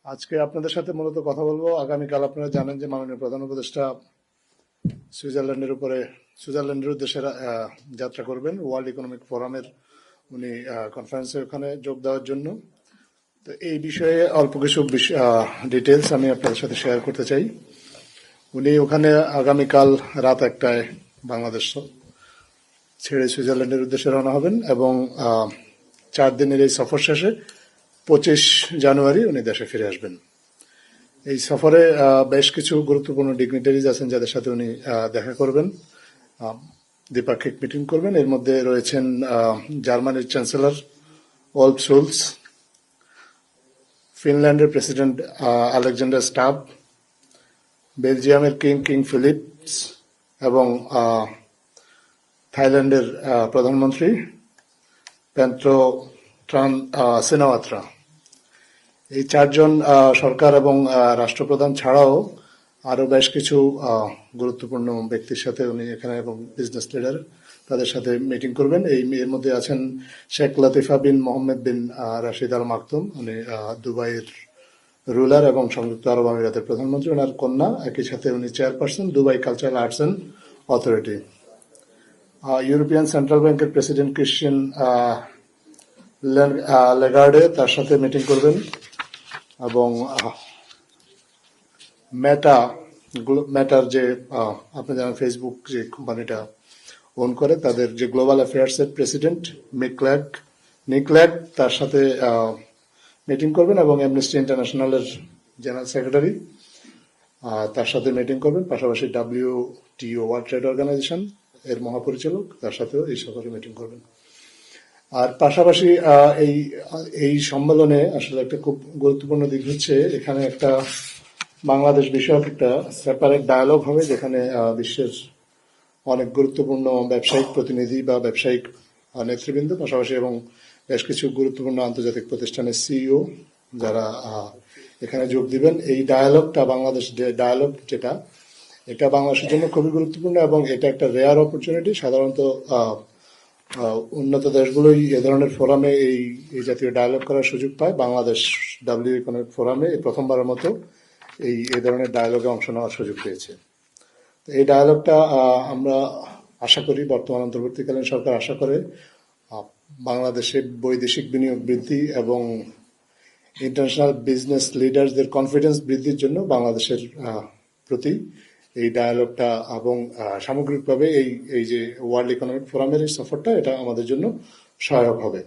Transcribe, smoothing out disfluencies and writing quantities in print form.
আজকে আপনাদের সাথে মূলত কথা বলবো। আগামীকাল আপনারা জানেন যে মাননীয় প্রধান উপদেষ্টা সুইজারল্যান্ডের উদ্দেশ্যে যাত্রা করবেন ওয়ার্ল্ড ইকোনমিক ফোরামের উনি কনফারেন্সে ওখানে যোগ দেওয়ার জন্য। তো এই বিষয়ে অল্প কিছু ডিটেলস আমি আপনাদের সাথে শেয়ার করতে চাই। উনি ওখানে আগামীকাল রাত 1টায় বাংলাদেশ ছেড়ে সুইজারল্যান্ডের উদ্দেশ্যে রওনা হবেন এবং 4 দিনের এই সফর শেষে 25 জানুয়ারি উনি দেশে ফিরে আসবেন। এই সফরে বেশ কিছু গুরুত্বপূর্ণ ডিগনিটারিজ আছেন যাদের সাথে উনি দেখা করবেন, দ্বিপাক্ষিক মিটিং করবেন। এর মধ্যে রয়েছেন জার্মানির চ্যান্সেলর ওলফ শোলস, ফিনল্যান্ডের প্রেসিডেন্ট আলেকজান্ডার স্টাব, বেলজিয়ামের কিং ফিলিপস এবং থাইল্যান্ডের প্রধানমন্ত্রী পেন্ট্রো সিনাওয়াত্রা। এই 4 জন সরকার এবং রাষ্ট্রপ্রধান ছাড়াও আরো বেশ কিছু গুরুত্বপূর্ণ ব্যক্তির সাথে উনি এখানে এবং বিজনেস লিডার তাদের সাথে মিটিং করবেন। এর মধ্যে আছেন শেখ লতিফা বিন মোহাম্মদ বিন রাশিদ আল মাকতুম, উনি দুবাইয়ের রুলার এবং সংযুক্ত আরব আমিরাতের প্রধানমন্ত্রী। ওনার কন্যা, একই সাথে উনি chairperson Dubai cultural arts and authority. European central ব্যাংকের প্রেসিডেন্ট ক্রিশ্চিয়ান লেগার্ডে তার সাথে মিটিং করবেন এবং মেটার যে আপনি জানেন ফেসবুক যে কোম্পানিটা ওন করে, তাদের যে গ্লোবাল অ্যাফেয়ার্স এর প্রেসিডেন্ট নিকল্যাগ তার সাথে মিটিং করবেন এবং অ্যামনেস্টি ইন্টারন্যাশনালের জেনারেল সেক্রেটারি তার সাথে মিটিং করবেন। পাশাপাশি WTO ওয়ার্ল্ড ট্রেড অর্গানাইজেশন এর মহাপরিচালক তার সাথেও এই সফরে মিটিং করবেন। আর পাশাপাশি এই সম্মেলনে আসলে একটা খুব গুরুত্বপূর্ণ দিক হচ্ছে এখানে একটা বাংলাদেশ বিষয়ক একটা সেপারেট ডায়ালগ হবে, যেখানে বিশ্বের অনেক গুরুত্বপূর্ণ ব্যবসায়িক প্রতিনিধি বা ব্যবসায়িক নেতৃবৃন্দ পাশাপাশি এবং বেশ কিছু গুরুত্বপূর্ণ আন্তর্জাতিক প্রতিষ্ঠানের সিইও যারা এখানে যোগ দিবেন। এই ডায়ালগটা বাংলাদেশ ডায়ালগ যেটা, এটা বাংলাদেশের জন্য খুবই গুরুত্বপূর্ণ এবং এটা একটা রেয়ার অপরচুনিটি। সাধারণত উন্নত দেশগুলোই এ ধরনের ফোরামে এই জাতীয় ডায়ালগ করার সুযোগ পায়। বাংলাদেশ ডাব্লিউ ইকোনমিক ফোরামে প্রথমবারের মতো এই ধরনের ডায়ালগে অংশ নেওয়ার সুযোগ পেয়েছে। এই ডায়ালগটা আমরা আশা করি, বর্তমান অন্তর্বর্তীকালীন সরকার আশা করে, বাংলাদেশে বৈদেশিক বিনিয়োগ বৃদ্ধি এবং ইন্টারন্যাশনাল বিজনেস লিডারদের কনফিডেন্স বৃদ্ধির জন্য বাংলাদেশের প্রতি এই ডায়ালগটা এবং সামগ্রিকভাবে এই যে ওয়ার্ল্ড ইকোনমিক ফোরামের এই সফরটা, এটা আমাদের জন্য সহায়ক হবে।